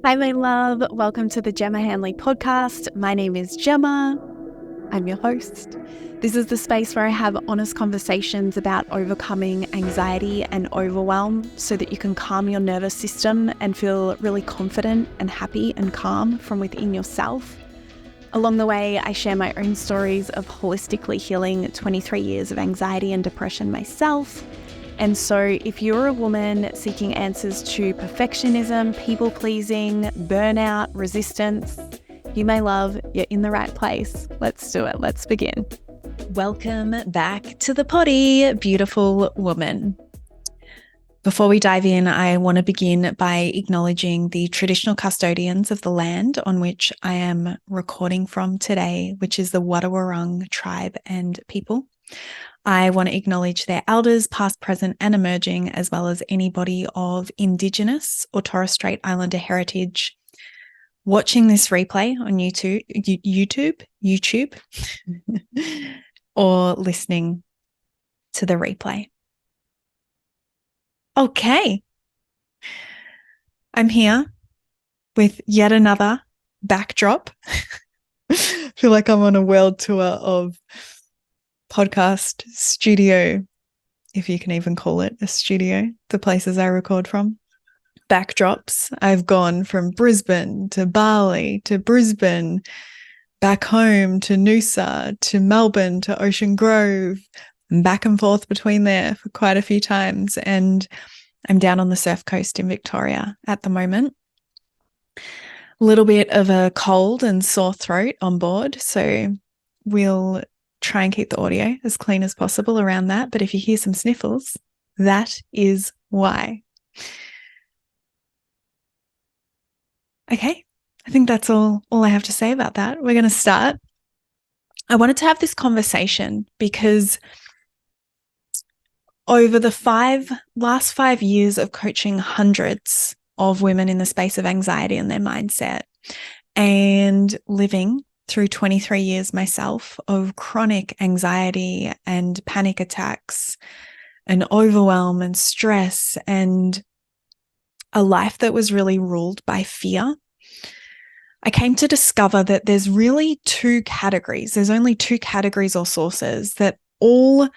Hi, my love. Welcome to the Gemma Hanley podcast. My name is Gemma. I'm your host. This is the space where I have honest conversations about overcoming anxiety and overwhelm so that you can calm your nervous system and feel really confident and happy and calm from within yourself. Along the way, I share my own stories of holistically healing 23 years of anxiety and depression myself. And so if you're a woman seeking answers to perfectionism, people-pleasing, burnout, resistance, you may love, you're in the right place. Let's do it. Let's begin. Welcome back to the potty, beautiful woman. Before we dive in, I want to begin by acknowledging the traditional custodians of the land on which I am recording from today, which is the Wadawurrung tribe and people. I want to acknowledge their elders, past, present, and emerging, as well as anybody of Indigenous or Torres Strait Islander heritage watching this replay on YouTube, or listening to the replay. Okay. I'm here with yet another backdrop. I feel like I'm on a world tour of podcast studio, if you can even call it a studio, the places I record from. Backdrops. I've gone from Brisbane to Bali to Brisbane, back home to Noosa to Melbourne to Ocean Grove, back and forth between there for quite a few times. And I'm down on the surf coast in Victoria at the moment. A little bit of a cold and sore throat on board, so we'll try and keep the audio as clean as possible around that. But if you hear some sniffles, that is why. Okay, I think that's all I have to say about that. We're going to start. I wanted to have this conversation because over the last 5 years of coaching hundreds of women in the space of anxiety and their mindset, and living through 23 years myself of chronic anxiety and panic attacks and overwhelm and stress and a life that was really ruled by fear, I came to discover that there's really two categories. There's only two categories or sources that all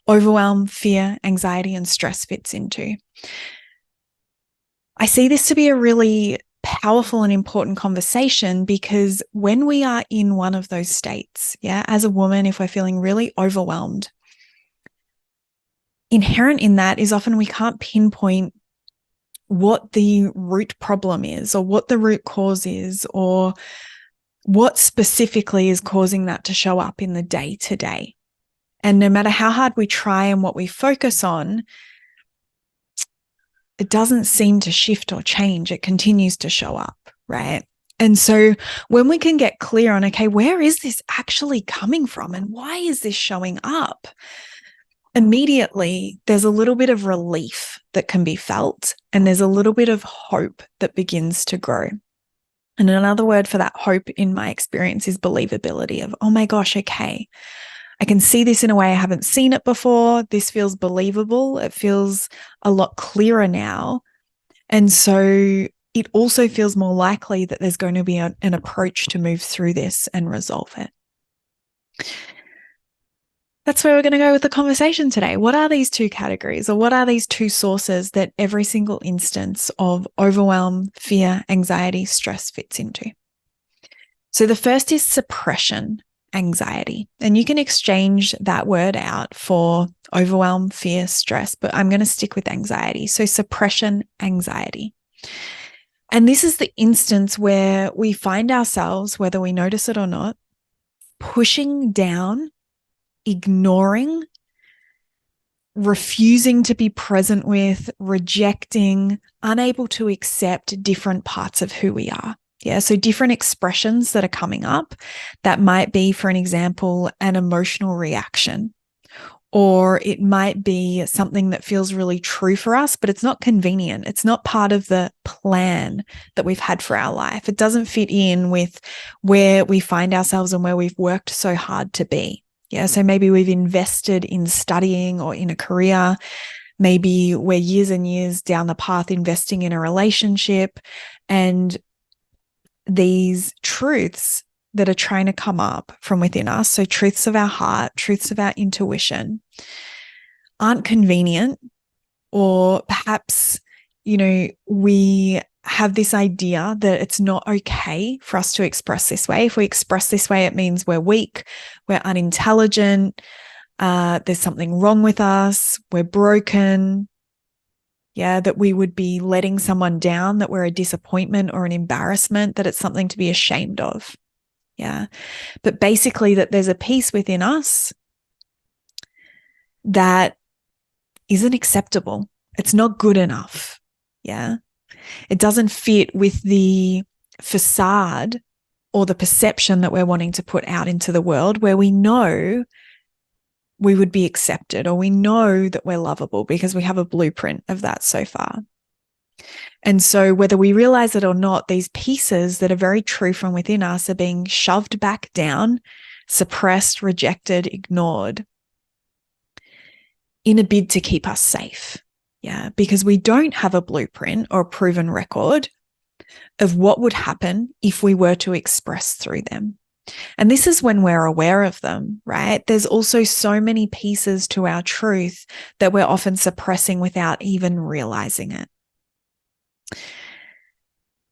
overwhelm, fear, anxiety, and stress fits into. I see this to be a really powerful and important conversation because when we are in one of those states, as a woman, if we're feeling really overwhelmed, inherent in that is often we can't pinpoint what the root problem is or what the root cause is or what specifically is causing that to show up in the day to day. And no matter how hard we try and what we focus on, it doesn't seem to shift or change. It continues to show up, right? And so when we can get clear on, okay, where is this actually coming from and why is this showing up? Immediately, there's a little bit of relief that can be felt and there's a little bit of hope that begins to grow. And another word for that hope in my experience is believability of, oh my gosh, okay, I can see this in a way I haven't seen it before. This feels believable. It feels a lot clearer now. And so it also feels more likely that there's going to be an approach to move through this and resolve it. That's where we're going to go with the conversation today. What are these two categories or what are these two sources that every single instance of overwhelm, fear, anxiety, stress fits into? So the first is suppression anxiety. And you can exchange that word out for overwhelm, fear, stress, but I'm going to stick with anxiety. So suppression anxiety. And this is the instance where we find ourselves, whether we notice it or not, pushing down, ignoring, refusing to be present with, rejecting, unable to accept different parts of who we are. So different expressions that are coming up that might be, for an example, an emotional reaction, or it might be something that feels really true for us, but it's not convenient. It's not part of the plan that we've had for our life. It doesn't fit in with where we find ourselves and where we've worked so hard to be. So maybe we've invested in studying or in a career. Maybe we're years and years down the path investing in a relationship, and these truths that are trying to come up from within us, so truths of our heart, truths of our intuition, aren't convenient, or perhaps, we have this idea that it's not okay for us to express this way. If we express this way, it means we're weak, we're unintelligent, there's something wrong with us, we're broken. Yeah, that we would be letting someone down, that we're a disappointment or an embarrassment, that it's something to be ashamed of. Yeah. But basically that there's a piece within us that isn't acceptable. It's not good enough. Yeah. It doesn't fit with the facade or the perception that we're wanting to put out into the world, where we know we would be accepted, or we know that we're lovable because we have a blueprint of that so far. And so whether we realize it or not, these pieces that are very true from within us are being shoved back down, suppressed, rejected, ignored in a bid to keep us safe. Yeah, because we don't have a blueprint or a proven record of what would happen if we were to express through them. And this is when we're aware of them, right? There's also so many pieces to our truth that we're often suppressing without even realizing it.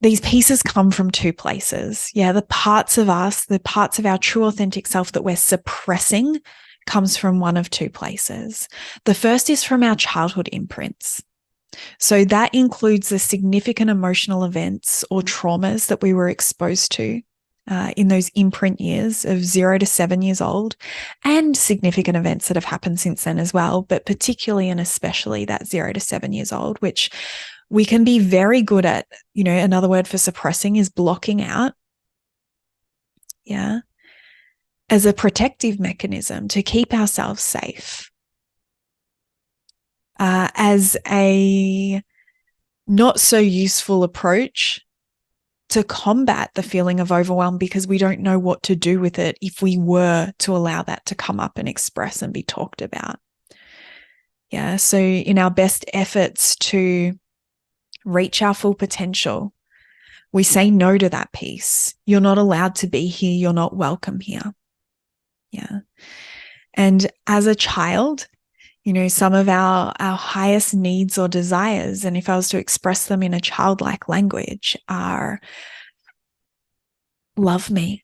These pieces come from two places. Yeah, the parts of us, the parts of our true authentic self that we're suppressing comes from one of two places. The first is from our childhood imprints. So that includes the significant emotional events or traumas that we were exposed to in those imprint years of 0 to 7 years old, and significant events that have happened since then as well, but particularly and especially that 0 to 7 years old, which we can be very good at. Another word for suppressing is blocking out. Yeah. As a protective mechanism to keep ourselves safe. As a not so useful approach to combat the feeling of overwhelm, because we don't know what to do with it if we were to allow that to come up and express and be talked about. Yeah, so in our best efforts to reach our full potential, we say no to that piece. You're not allowed to be here. You're not welcome here. Yeah. And as a child, some of our highest needs or desires, and if I was to express them in a childlike language, are love me,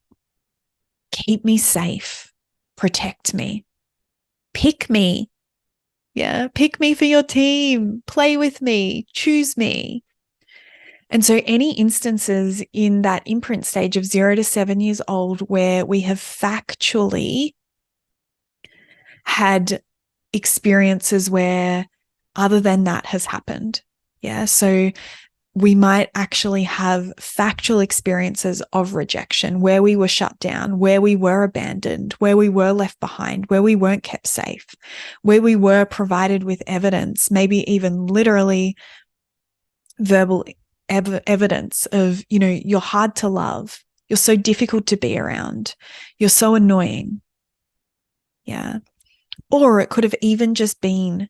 keep me safe, protect me, pick me. Yeah, pick me for your team, play with me, choose me. And so any instances in that imprint stage of 0 to 7 years old where we have factually had experiences where other than that has happened. Yeah. So we might actually have factual experiences of rejection, where we were shut down, where we were abandoned, where we were left behind, where we weren't kept safe, where we were provided with evidence, maybe even literally verbal evidence of, you're hard to love. You're so difficult to be around. You're so annoying. Yeah. Or it could have even just been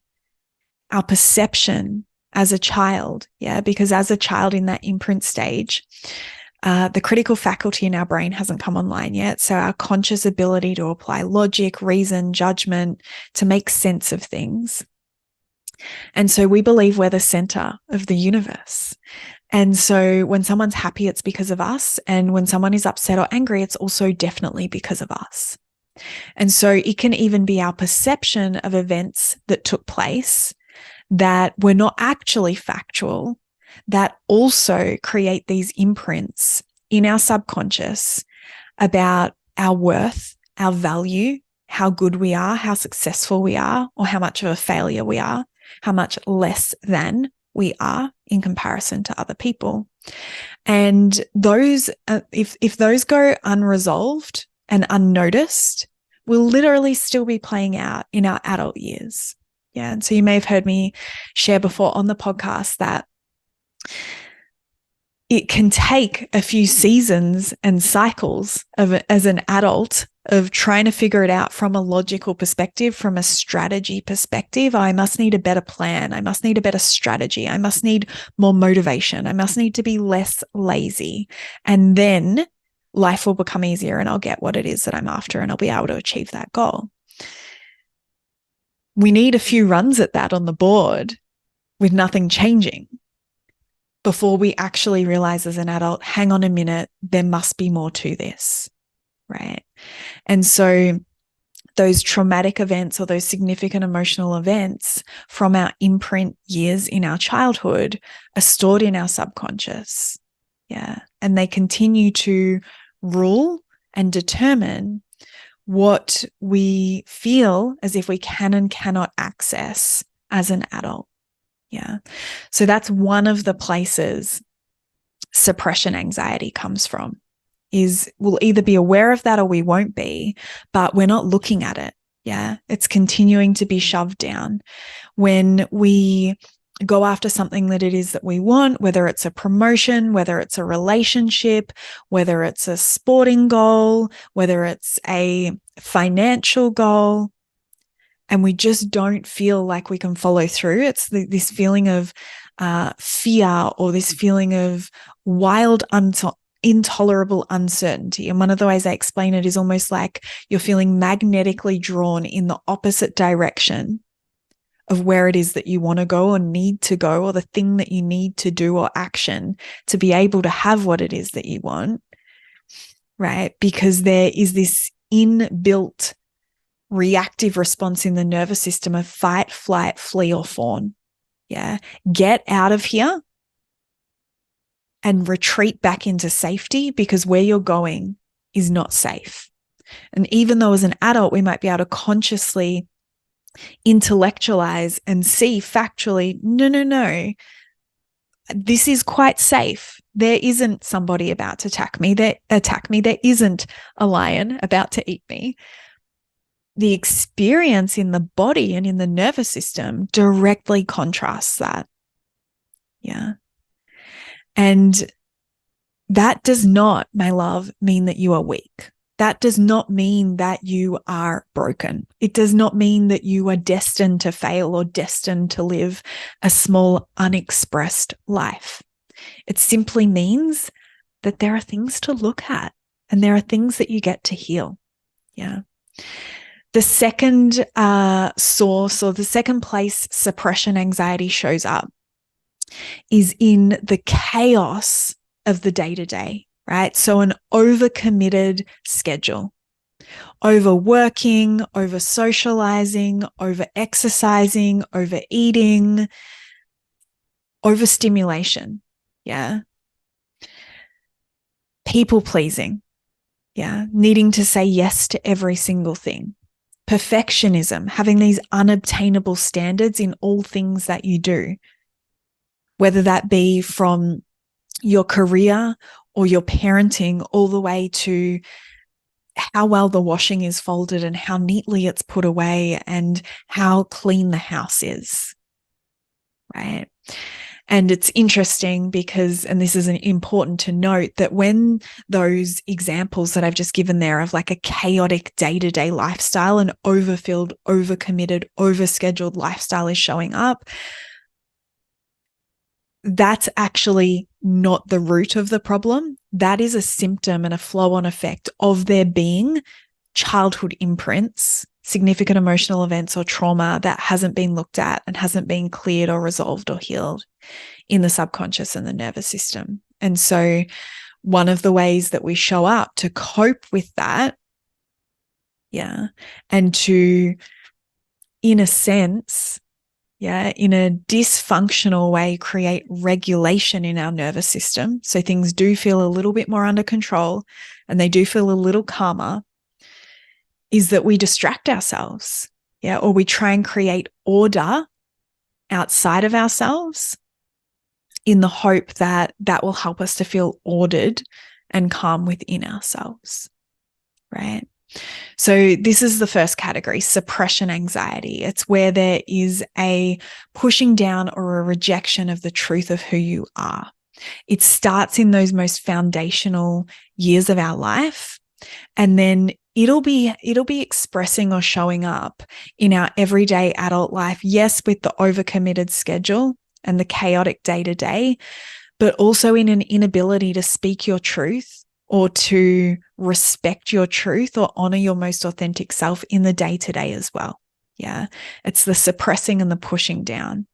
our perception as a child. Yeah. Because as a child in that imprint stage, the critical faculty in our brain hasn't come online yet. So our conscious ability to apply logic, reason, judgment, to make sense of things. And so we believe we're the center of the universe. And so when someone's happy, it's because of us. And when someone is upset or angry, it's also definitely because of us. And so it can even be our perception of events that took place that were not actually factual, that also create these imprints in our subconscious about our worth, our value, how good we are, how successful we are, or how much of a failure we are, how much less than we are in comparison to other people. And those, if those go unresolved and unnoticed, will literally still be playing out in our adult years. Yeah. And so you may have heard me share before on the podcast that it can take a few seasons and cycles as an adult of trying to figure it out from a logical perspective, from a strategy perspective. I must need a better plan. I must need a better strategy. I must need more motivation. I must need to be less lazy. And then life will become easier and I'll get what it is that I'm after and I'll be able to achieve that goal. We need a few runs at that on the board with nothing changing before we actually realize as an adult, hang on a minute, there must be more to this, right? And so those traumatic events or those significant emotional events from our imprint years in our childhood are stored in our subconscious. Yeah. And they continue to rule and determine what we feel as if we can and cannot access as an adult. Yeah. So that's one of the places suppression anxiety comes from, is we'll either be aware of that or we won't be, but we're not looking at it. Yeah. It's continuing to be shoved down. When we go after something that it is that we want, whether it's a promotion, whether it's a relationship, whether it's a sporting goal, whether it's a financial goal, and we just don't feel like we can follow through. It's this feeling of fear or this feeling of wild, intolerable uncertainty. And one of the ways I explain it is almost like you're feeling magnetically drawn in the opposite direction of where it is that you want to go or need to go, or the thing that you need to do or action to be able to have what it is that you want, right? Because there is this inbuilt reactive response in the nervous system of fight, flight, flee, or fawn. Yeah. Get out of here and retreat back into safety, because where you're going is not safe. And even though as an adult, we might be able to consciously intellectualize and see factually, no, this is quite safe. There isn't somebody about to attack me. There isn't a lion about to eat me. The experience in the body and in the nervous system directly contrasts that. Yeah. And that does not, my love, mean that you are weak. That does not mean that you are broken. It does not mean that you are destined to fail or destined to live a small, unexpressed life. It simply means that there are things to look at and there are things that you get to heal. Yeah. The second source, or the second place suppression anxiety shows up, is in the chaos of the day-to-day, right? So an overcommitted schedule, overworking, over socializing, over exercising, overeating, overstimulation. Yeah. People pleasing. Yeah. Needing to say yes to every single thing. Perfectionism, having these unobtainable standards in all things that you do, whether that be from your career or your parenting, all the way to how well the washing is folded and how neatly it's put away and how clean the house is, right? And it's interesting because, and this is important to note, that when those examples that I've just given there of like a chaotic day-to-day lifestyle, an overfilled, overcommitted, overscheduled lifestyle is showing up, that's actually not the root of the problem. That is a symptom and a flow-on effect of there being childhood imprints, significant emotional events or trauma that hasn't been looked at and hasn't been cleared or resolved or healed in the subconscious and the nervous system. And so one of the ways that we show up to cope with that, and to, in a sense, in a dysfunctional way, create regulation in our nervous system, so things do feel a little bit more under control and they do feel a little calmer, is that we distract ourselves, or we try and create order outside of ourselves in the hope that that will help us to feel ordered and calm within ourselves, right? So this is the first category, suppression anxiety. It's where there is a pushing down or a rejection of the truth of who you are. It starts in those most foundational years of our life, and then it'll be expressing or showing up in our everyday adult life. Yes, with the overcommitted schedule and the chaotic day-to-day, but also in an inability to speak your truth or to respect your truth or honor your most authentic self in the day-to-day as well. Yeah. It's the suppressing and the pushing down.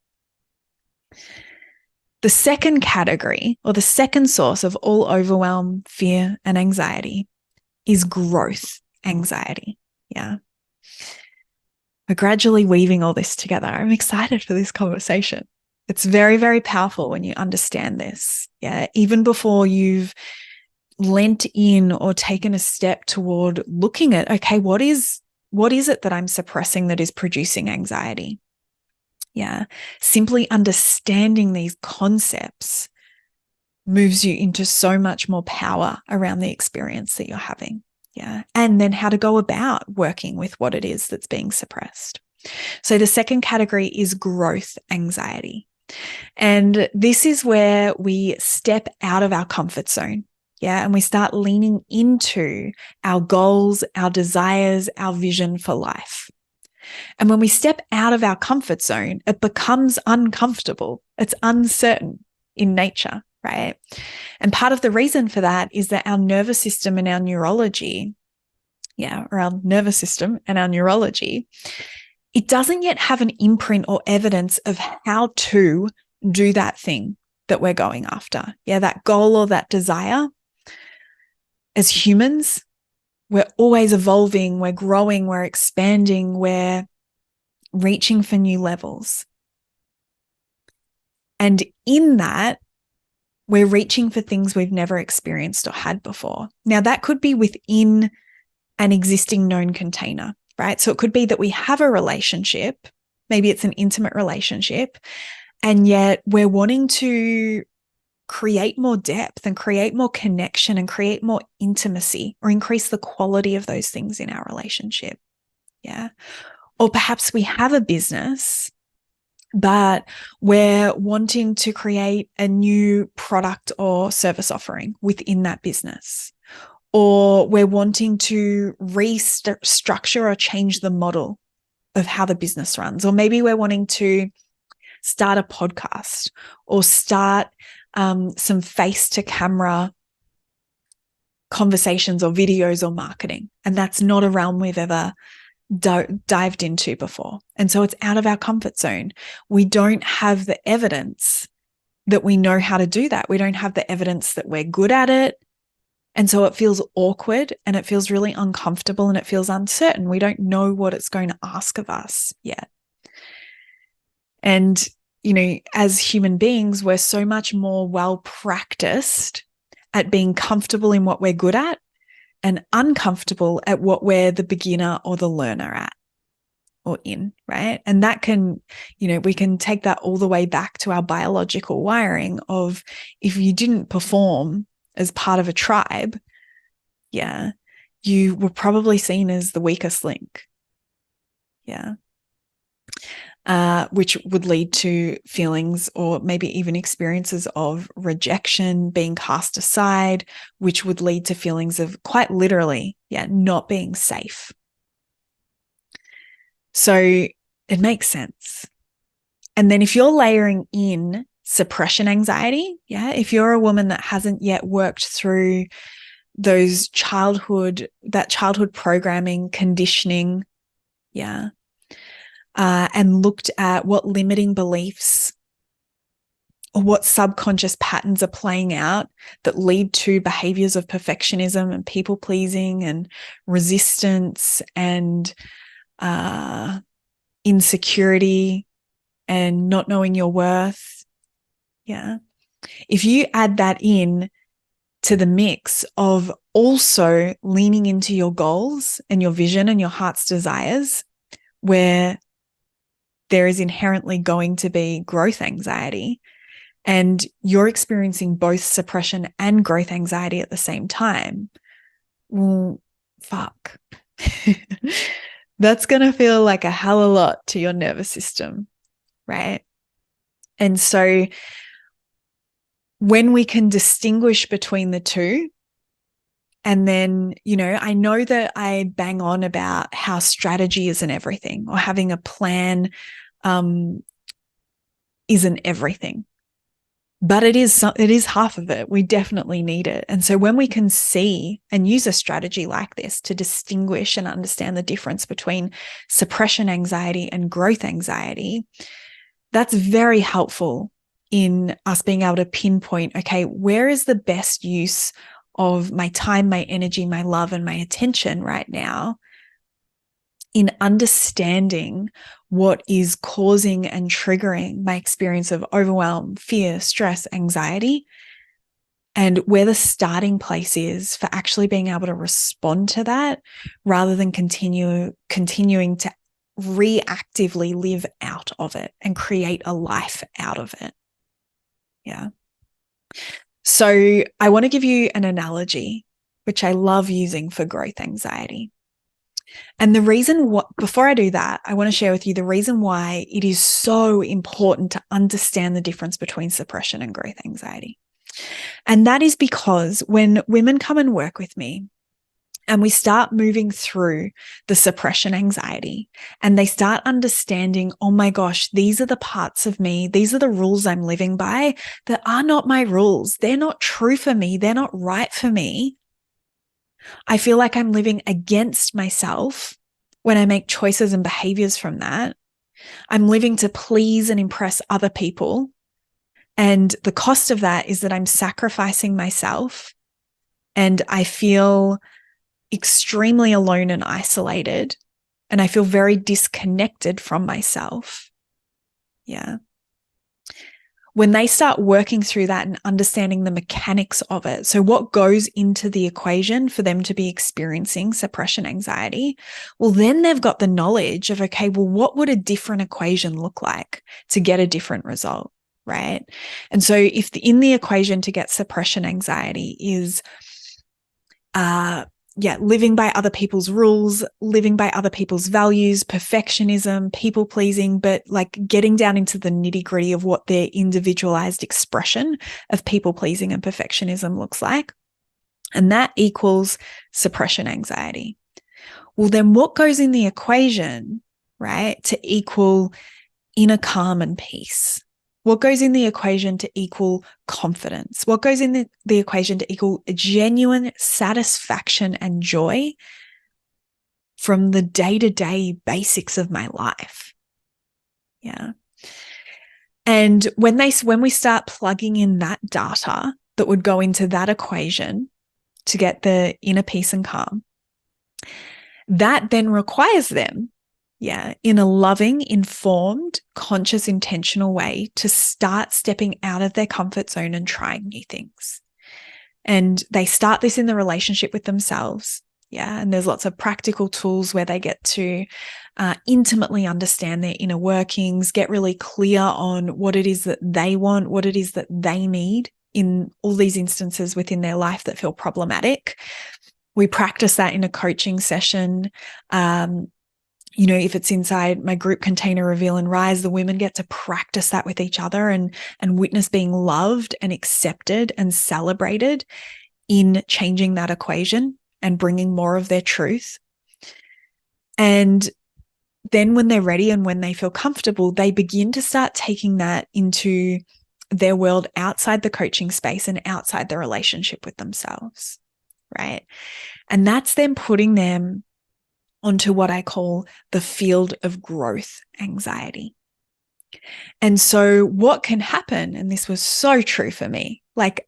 The second category, or the second source of all overwhelm, fear, and anxiety, is growth anxiety. Yeah. We're gradually weaving all this together. I'm excited for this conversation. It's very, very powerful when you understand this. Yeah. Even before you've lent in or taken a step toward looking at, okay, what is it that I'm suppressing that is producing anxiety? Yeah. Simply understanding these concepts moves you into so much more power around the experience that you're having. Yeah. And then how to go about working with what it is that's being suppressed. So the second category is growth anxiety. And this is where we step out of our comfort zone. Yeah. And we start leaning into our goals, our desires, our vision for life. And when we step out of our comfort zone, it becomes uncomfortable. It's uncertain in nature, right? And part of the reason for that is that our nervous system and our neurology, or our nervous system and our neurology, it doesn't yet have an imprint or evidence of how to do that thing that we're going after. Yeah, that goal or that desire. As humans, we're always evolving, we're growing, we're expanding, we're reaching for new levels. And in that, we're reaching for things we've never experienced or had before. Now, that could be within an existing known container, right? So it could be that we have a relationship, maybe it's an intimate relationship, and yet we're wanting to create more depth and create more connection and create more intimacy or increase the quality of those things in our relationship. Yeah. Or perhaps we have a business, but we're wanting to create a new product or service offering within that business. Or we're wanting to restructure or change the model of how the business runs. Or maybe we're wanting to start a podcast or start some face-to-camera conversations or videos or marketing. And that's not a realm we've ever dived into before. And so it's out of our comfort zone. We don't have the evidence that we know how to do that. We don't have the evidence that we're good at it. And so it feels awkward and it feels really uncomfortable and it feels uncertain. We don't know what it's going to ask of us yet. And, as human beings, we're so much more well practiced at being comfortable in what we're good at and uncomfortable at what we're the beginner or the learner at or in, right? And that can, we can take that all the way back to our biological wiring of if you didn't perform as part of a tribe, you were probably seen as the weakest link. Which would lead to feelings or maybe even experiences of rejection, being cast aside, which would lead to feelings of quite literally, not being safe. So it makes sense. And then if you're layering in suppression anxiety, if you're a woman that hasn't yet worked through that childhood programming, conditioning, and looked at what limiting beliefs or what subconscious patterns are playing out that lead to behaviors of perfectionism and people pleasing and resistance and insecurity and not knowing your worth. If you add that in to the mix of also leaning into your goals and your vision and your heart's desires, where there is inherently going to be growth anxiety, and you're experiencing both suppression and growth anxiety at the same time, well, fuck. That's going to feel like a hell of a lot to your nervous system, right? And so when we can distinguish between the two, and then, I know that I bang on about how strategy isn't everything, or having a plan isn't everything. But it is half of it. We definitely need it. And so when we can see and use a strategy like this to distinguish and understand the difference between suppression anxiety and growth anxiety, that's very helpful in us being able to pinpoint, okay, where is the best use of my time, my energy, my love, and my attention right now in understanding what is causing and triggering my experience of overwhelm, fear, stress, anxiety, and where the starting place is for actually being able to respond to that rather than continuing to reactively live out of it and create a life out of it. Yeah. So I want to give you an analogy, which I love using for growth anxiety. And the reason before I do that, I want to share with you the reason why it is so important to understand the difference between suppression and growth anxiety. And that is because when women come and work with me and we start moving through the suppression anxiety and they start understanding, oh my gosh, these are the parts of me, these are the rules I'm living by that are not my rules. They're not true for me. They're not right for me. I feel like I'm living against myself when I make choices and behaviors from that. I'm living to please and impress other people. And the cost of that is that I'm sacrificing myself and I feel extremely alone and isolated. And I feel very disconnected from myself. Yeah. When they start working through that and understanding the mechanics of it, so what goes into the equation for them to be experiencing suppression anxiety, well, then they've got the knowledge of, okay, well, what would a different equation look like to get a different result, right? And so if in the equation to get suppression anxiety is living by other people's rules, living by other people's values, perfectionism, people pleasing, but like getting down into the nitty gritty of what their individualized expression of people pleasing and perfectionism looks like. And that equals suppression anxiety. Well, then what goes in the equation, right, to equal inner calm and peace? What goes in the equation to equal confidence? What goes in the equation to equal genuine satisfaction and joy from the day-to-day basics of my life? Yeah. And when we start plugging in that data that would go into that equation to get the inner peace and calm, that then requires them, in a loving, informed, conscious, intentional way to start stepping out of their comfort zone and trying new things. And they start this in the relationship with themselves. Yeah. And there's lots of practical tools where they get to intimately understand their inner workings, get really clear on what it is that they want, what it is that they need in all these instances within their life that feel problematic. We practice that in a coaching session. If it's inside my group container, Reveal and Rise, the women get to practice that with each other and witness being loved and accepted and celebrated in changing that equation and bringing more of their truth. And then when they're ready and when they feel comfortable, they begin to start taking that into their world outside the coaching space and outside the relationship with themselves, right? And that's then putting them onto what I call the field of growth anxiety. And so what can happen, and this was so true for me, like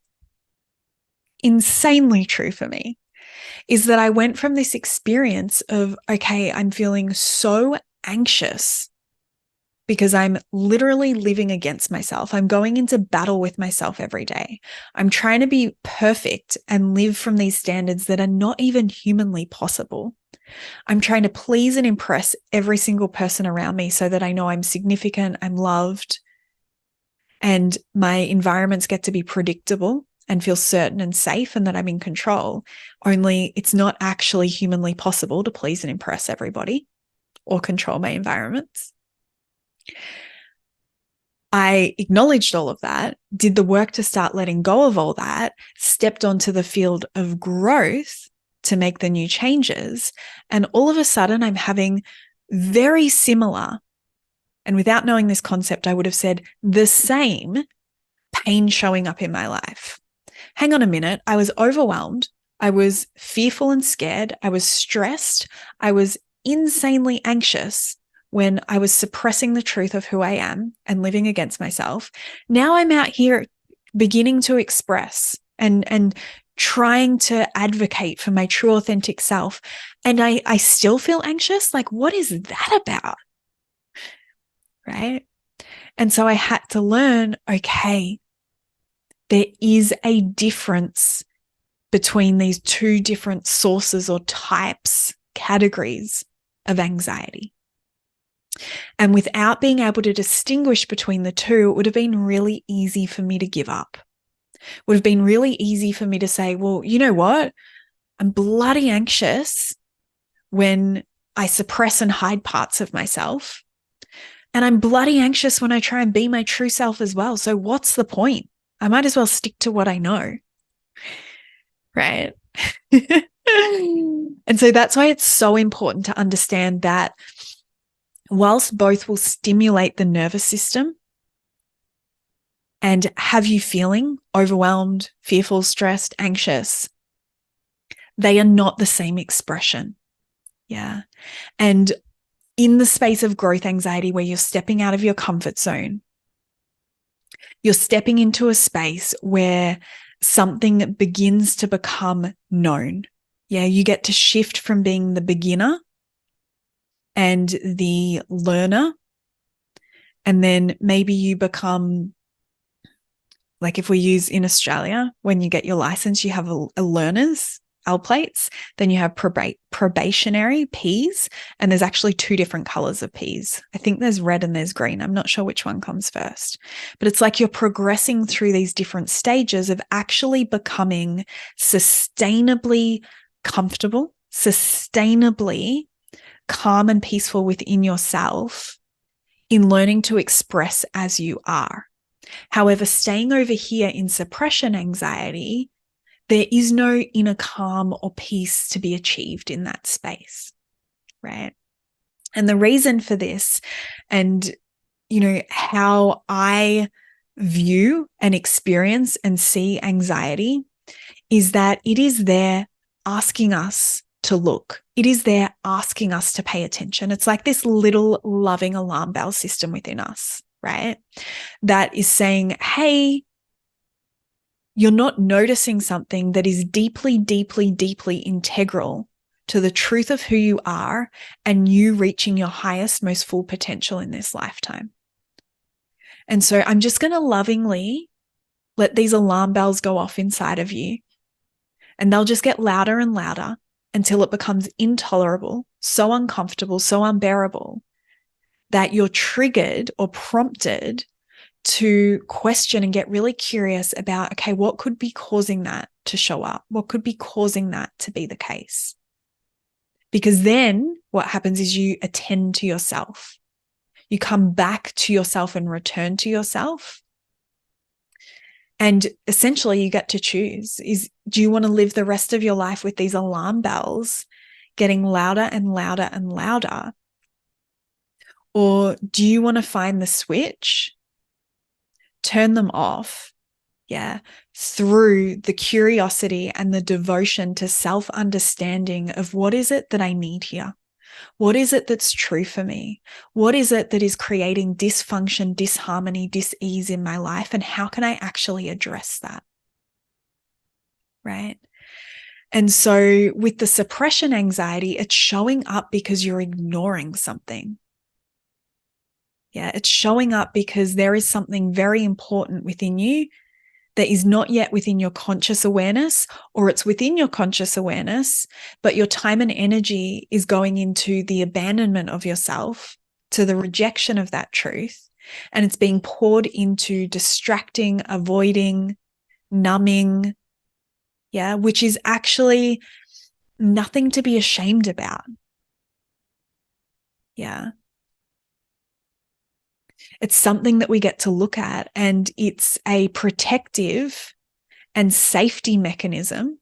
insanely true for me, is that I went from this experience of, okay, I'm feeling so anxious because I'm literally living against myself. I'm going into battle with myself every day. I'm trying to be perfect and live from these standards that are not even humanly possible. I'm trying to please and impress every single person around me so that I know I'm significant, I'm loved, and my environments get to be predictable and feel certain and safe and that I'm in control. Only it's not actually humanly possible to please and impress everybody or control my environments. I acknowledged all of that, did the work to start letting go of all that, stepped onto the field of growth to make the new changes. And all of a sudden, I'm having very similar, and without knowing this concept, I would have said the same pain showing up in my life. Hang on a minute. I was overwhelmed. I was fearful and scared. I was stressed. I was insanely anxious when I was suppressing the truth of who I am and living against myself. Now I'm out here beginning to express and trying to advocate for my true authentic self. And I still feel anxious. Like, what is that about? Right? And so I had to learn, okay, there is a difference between these two different sources or types, categories of anxiety. And without being able to distinguish between the two, it would have been really easy for me to give up. It would have been really easy for me to say, well, you know what? I'm bloody anxious when I suppress and hide parts of myself. And I'm bloody anxious when I try and be my true self as well. So what's the point? I might as well stick to what I know. Right? And so that's why it's so important to understand that whilst both will stimulate the nervous system and have you feeling overwhelmed, fearful, stressed, anxious, they are not the same expression. Yeah. And in the space of growth anxiety, where you're stepping out of your comfort zone, you're stepping into a space where something begins to become known. Yeah, you get to shift from being the beginner and the learner. And then maybe you become, like if we use in Australia, when you get your license, you have a learner's L plates, then you have probationary Ps, and there's actually two different colors of Ps. I think there's red and there's green. I'm not sure which one comes first, but it's like you're progressing through these different stages of actually becoming sustainably comfortable, sustainably calm and peaceful within yourself in learning to express as you are. However, staying over here in suppression anxiety, there is no inner calm or peace to be achieved in that space, right? And the reason for this, and, you know, how I view and experience and see anxiety, is that it is there asking us to look. It is there asking us to pay attention. It's like this little loving alarm bell system within us, right? That is saying, hey, you're not noticing something that is deeply, deeply, deeply integral to the truth of who you are and you reaching your highest, most full potential in this lifetime. And so I'm just going to lovingly let these alarm bells go off inside of you, and they'll just get louder and louder until it becomes intolerable, so uncomfortable, so unbearable that you're triggered or prompted to question and get really curious about, okay, what could be causing that to show up? What could be causing that to be the case? Because then what happens is you attend to yourself. You come back to yourself and return to yourself. And essentially you get to choose, do you want to live the rest of your life with these alarm bells getting louder and louder and louder? Or do you want to find the switch, turn them off, through the curiosity and the devotion to self-understanding of what is it that I need here? What is it that's true for me? What is it that is creating dysfunction, disharmony, dis-ease in my life? And how can I actually address that? Right? And so with the suppression anxiety, it's showing up because you're ignoring something. Yeah, it's showing up because there is something very important within you that is not yet within your conscious awareness, or it's within your conscious awareness, but your time and energy is going into the abandonment of yourself, to the rejection of that truth. And it's being poured into distracting, avoiding, numbing, which is actually nothing to be ashamed about. Yeah. It's something that we get to look at, and it's a protective and safety mechanism.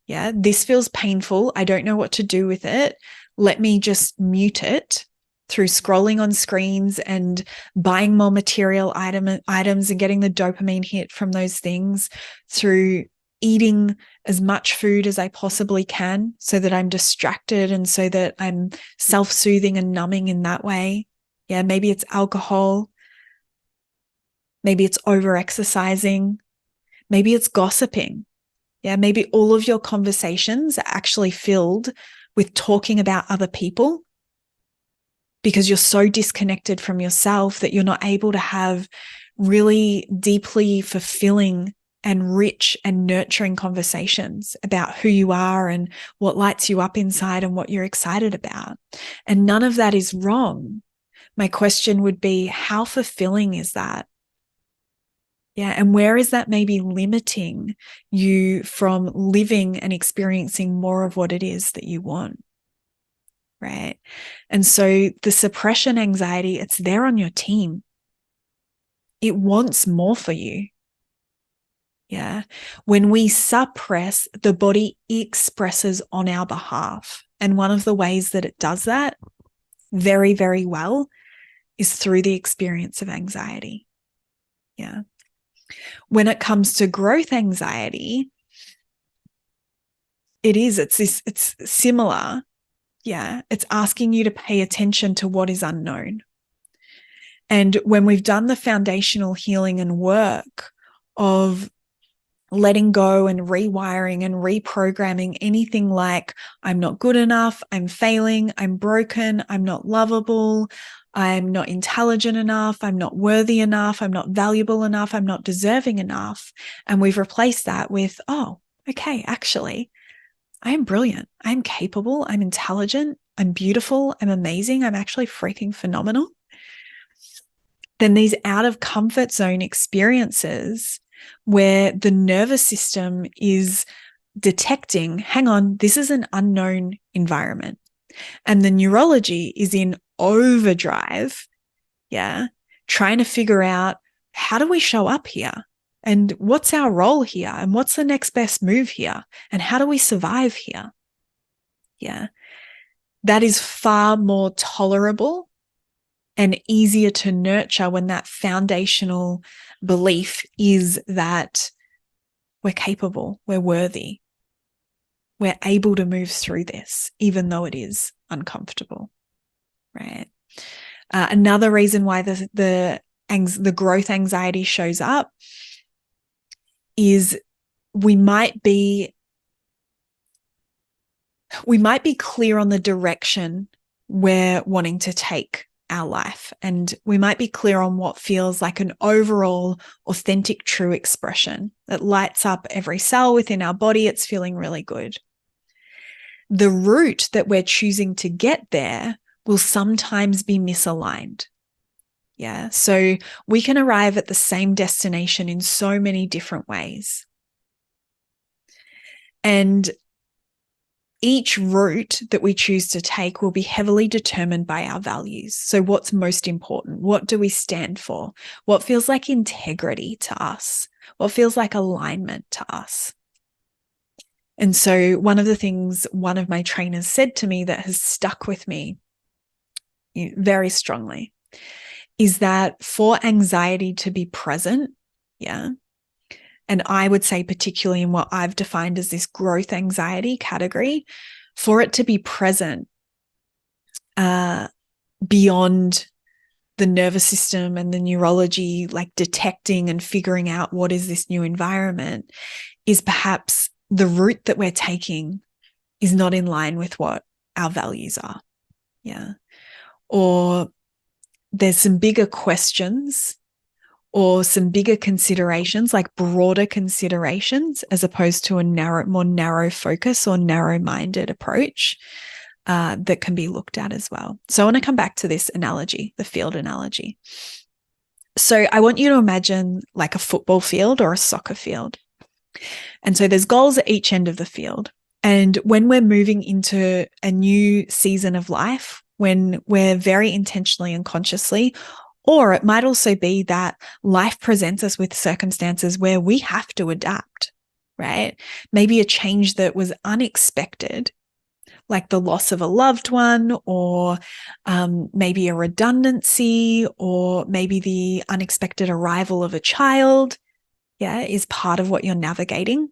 Yeah, this feels painful. I don't know what to do with it. Let me just mute it through scrolling on screens and buying more material items and getting the dopamine hit from those things, through eating as much food as I possibly can so that I'm distracted and so that I'm self-soothing and numbing in that way. Yeah, maybe it's alcohol. Maybe it's over-exercising. Maybe it's gossiping. Yeah, maybe all of your conversations are actually filled with talking about other people because you're so disconnected from yourself that you're not able to have really deeply fulfilling and rich and nurturing conversations about who you are and what lights you up inside and what you're excited about. And none of that is wrong. My question would be, how fulfilling is that? Yeah. And where is that maybe limiting you from living and experiencing more of what it is that you want? Right. And so the suppression anxiety, it's there on your team. It wants more for you. Yeah. When we suppress, the body expresses on our behalf. And one of the ways that it does that very, very well is through the experience of anxiety. Yeah. When it comes to growth anxiety, it's similar. Yeah. It's asking you to pay attention to what is unknown. And when we've done the foundational healing and work of letting go and rewiring and reprogramming anything like I'm not good enough, I'm failing, I'm broken, I'm not lovable, I'm not intelligent enough, I'm not worthy enough, I'm not valuable enough, I'm not deserving enough. And we've replaced that with, oh, okay, actually, I'm brilliant, I'm capable, I'm intelligent, I'm beautiful, I'm amazing, I'm actually freaking phenomenal. Then these out of comfort zone experiences where the nervous system is detecting, hang on, this is an unknown environment. And the neurology is in overdrive, yeah, trying to figure out, how do we show up here? And what's our role here? And what's the next best move here? And how do we survive here? Yeah. That is far more tolerable and easier to nurture when that foundational belief is that we're capable, we're worthy, we're able to move through this, even though it is uncomfortable, right? Another reason why the growth anxiety shows up is we might be clear on the direction we're wanting to take our life. And we might be clear on what feels like an overall authentic, true expression that lights up every cell within our body. It's feeling really good. The route that we're choosing to get there will sometimes be misaligned. Yeah. So we can arrive at the same destination in so many different ways. And each route that we choose to take will be heavily determined by our values. So what's most important? What do we stand for? What feels like integrity to us? What feels like alignment to us? And so one of the things one of my trainers said to me that has stuck with me very strongly is that for anxiety to be present, yeah, and I would say particularly in what I've defined as this growth anxiety category, for it to be present beyond the nervous system and the neurology, like detecting and figuring out what is this new environment, is perhaps the route that we're taking is not in line with what our values are. Yeah. Or there's some bigger questions or some bigger considerations, like broader considerations, as opposed to a more narrow focus or narrow-minded approach that can be looked at as well. So I want to come back to this analogy, the field analogy. So I want you to imagine like a football field or a soccer field. And so there's goals at each end of the field. And when we're moving into a new season of life, when we're very intentionally and consciously Or it might also be that life presents us with circumstances where we have to adapt, right? Maybe a change that was unexpected, like the loss of a loved one, or maybe a redundancy, or maybe the unexpected arrival of a child, is part of what you're navigating.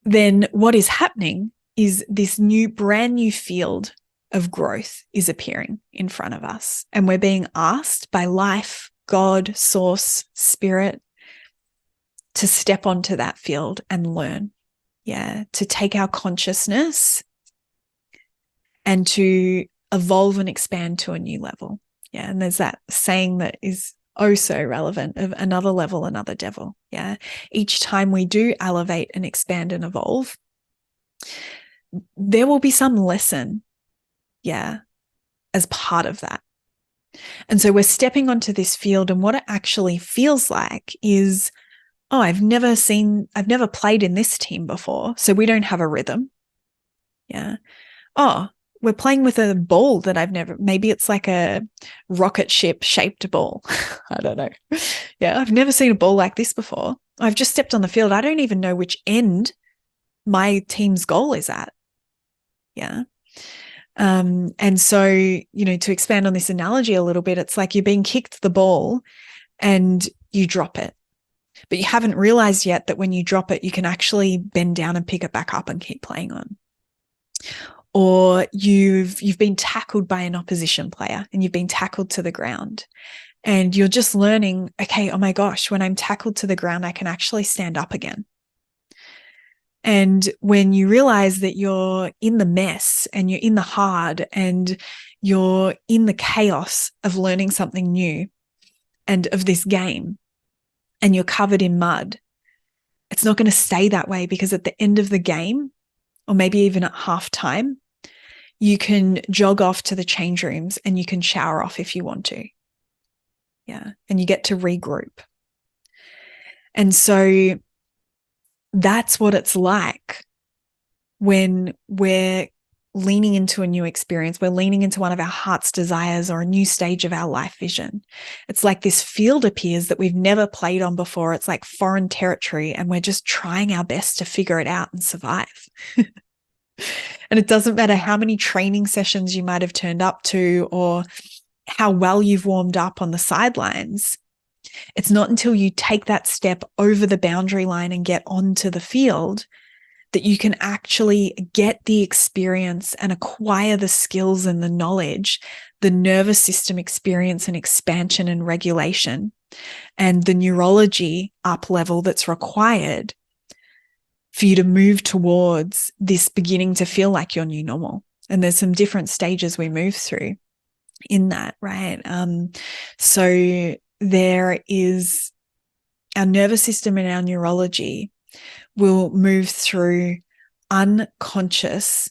Then what is happening is this brand new field of growth is appearing in front of us. And we're being asked by life, God, source, spirit, to step onto that field and learn. To take our consciousness and to evolve and expand to a new level. And there's that saying that is oh so relevant of another level, another devil. Each time we do elevate and expand and evolve, there will be some lesson, as part of that. And so we're stepping onto this field, and what it actually feels like is, oh, I've never played in this team before, so we don't have a rhythm. Oh, we're playing with a ball that maybe it's like a rocket ship shaped ball. I don't know. I've never seen a ball like this before. I've just stepped on the field. I don't even know which end my team's goal is at. And so, to expand on this analogy a little bit, it's like you're being kicked the ball and you drop it, but you haven't realized yet that when you drop it, you can actually bend down and pick it back up and keep playing on. Or you've been tackled by an opposition player and you've been tackled to the ground, and you're just learning, okay, oh my gosh, when I'm tackled to the ground, I can actually stand up again. And when you realize that you're in the mess and you're in the hard and you're in the chaos of learning something new and of this game, and you're covered in mud, it's not going to stay that way, because at the end of the game, or maybe even at halftime, you can jog off to the change rooms and you can shower off if you want to. And you get to regroup. And so that's what it's like when we're leaning into a new experience. We're leaning into one of our heart's desires or a new stage of our life vision. It's like this field appears that we've never played on before. It's like foreign territory, and we're just trying our best to figure it out and survive. And it doesn't matter how many training sessions you might have turned up to or how well you've warmed up on the sidelines. It's not until you take that step over the boundary line and get onto the field that you can actually get the experience and acquire the skills and the knowledge, the nervous system experience and expansion and regulation, and the neurology up level that's required for you to move towards this beginning to feel like your new normal. And there's some different stages we move through in that, right? So there is our nervous system and our neurology will move through unconscious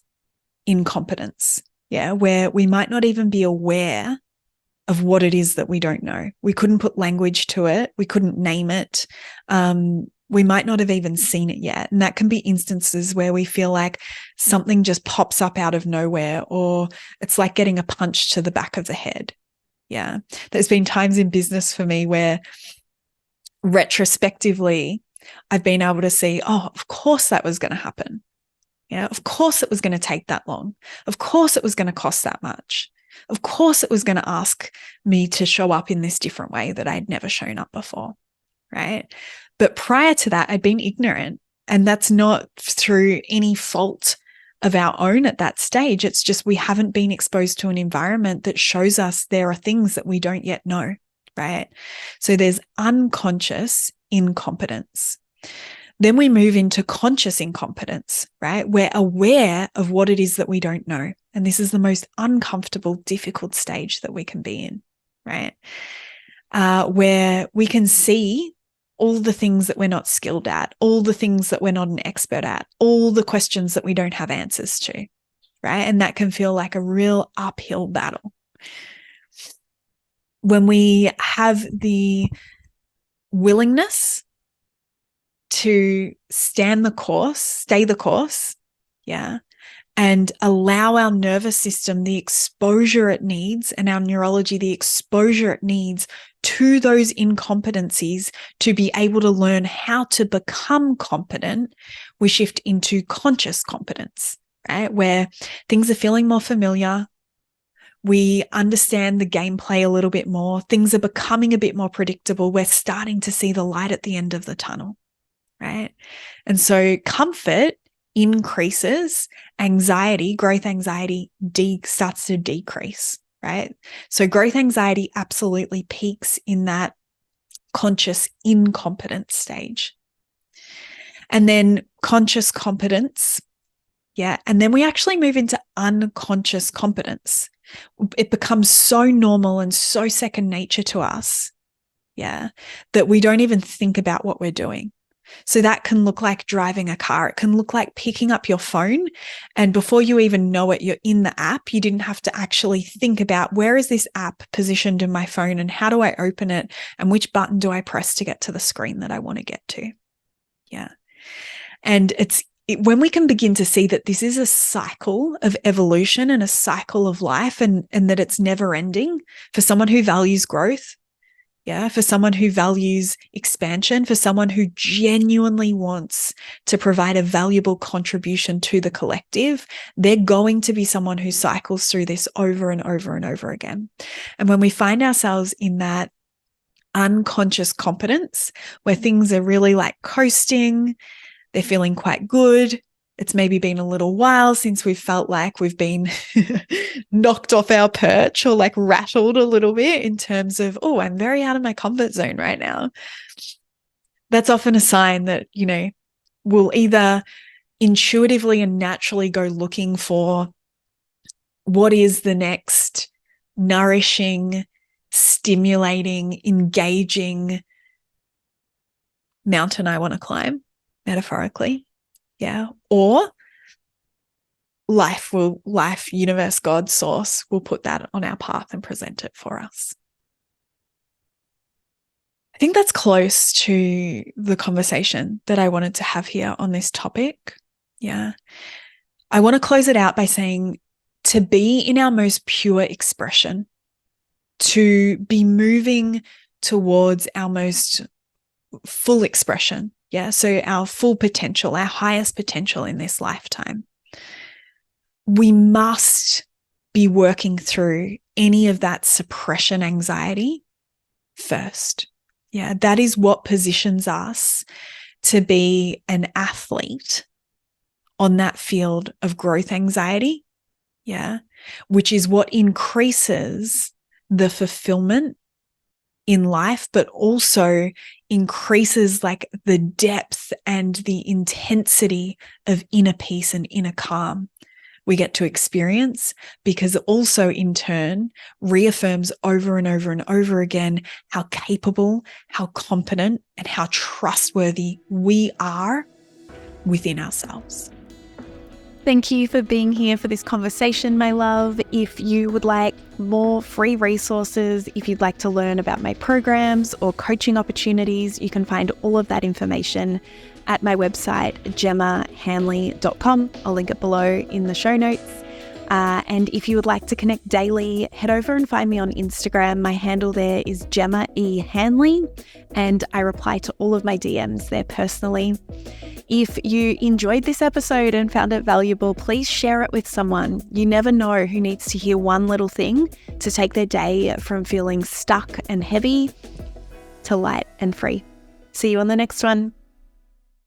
incompetence, where we might not even be aware of what it is that we don't know. We couldn't put language to it. We couldn't name it. We might not have even seen it yet. And that can be instances where we feel like something just pops up out of nowhere, or it's like getting a punch to the back of the head. There's been times in business for me where retrospectively, I've been able to see, oh, of course that was going to happen. Of course it was going to take that long. Of course it was going to cost that much. Of course it was going to ask me to show up in this different way that I'd never shown up before, right? But prior to that, I'd been ignorant, and that's not through any fault of our own at that stage. It's just we haven't been exposed to an environment that shows us there are things that we don't yet know, right? So there's unconscious incompetence. Then we move into conscious incompetence, right? We're aware of what it is that we don't know. And this is the most uncomfortable, difficult stage that we can be in, right? Where we can see all the things that we're not skilled at, all the things that we're not an expert at, all the questions that we don't have answers to, right? And that can feel like a real uphill battle. When we have the willingness to stay the course, and allow our nervous system the exposure it needs, and our neurology the exposure it needs to those incompetencies to be able to learn how to become competent, we shift into conscious competence, right? Where things are feeling more familiar. We understand the gameplay a little bit more. Things are becoming a bit more predictable. We're starting to see the light at the end of the tunnel, right? And so comfort increases, anxiety, growth anxiety starts to decrease, right? So growth anxiety absolutely peaks in that conscious incompetence stage. And then conscious competence, and then we actually move into unconscious competence. It becomes so normal and so second nature to us, that we don't even think about what we're doing. So that can look like driving a car. It can look like picking up your phone, and before you even know it, you're in the app. You didn't have to actually think about, where is this app positioned in my phone and how do I open it and which button do I press to get to the screen that I want to get to? Yeah. And when we can begin to see that this is a cycle of evolution and a cycle of life, and that it's never ending for someone who values growth, for someone who values expansion, for someone who genuinely wants to provide a valuable contribution to the collective, they're going to be someone who cycles through this over and over and over again. And when we find ourselves in that unconscious competence where things are really like coasting, they're feeling quite good. It's maybe been a little while since we've felt like we've been knocked off our perch or like rattled a little bit in terms of, oh, I'm very out of my comfort zone right now. That's often a sign that, we'll either intuitively and naturally go looking for what is the next nourishing, stimulating, engaging mountain I want to climb, metaphorically. Or life, universe, God, source will put that on our path and present it for us. I think that's close to the conversation that I wanted to have here on this topic. I want to close it out by saying, to be in our most pure expression, to be moving towards our most full expression, so our full potential, our highest potential in this lifetime, we must be working through any of that suppression anxiety first. That is what positions us to be an athlete on that field of growth anxiety, which is what increases the fulfillment in life, but also increases like the depth and the intensity of inner peace and inner calm we get to experience, because also in turn reaffirms over and over and over again how capable, how competent, and how trustworthy we are within ourselves. Thank you for being here for this conversation, my love. If you would like more free resources, if you'd like to learn about my programs or coaching opportunities, you can find all of that information at my website, gemmahanley.com. I'll link it below in the show notes. And if you would like to connect daily, head over and find me on Instagram. My handle there is Gemma E. Hanley, and I reply to all of my DMs there personally. If you enjoyed this episode and found it valuable, please share it with someone. You never know who needs to hear one little thing to take their day from feeling stuck and heavy to light and free. See you on the next one.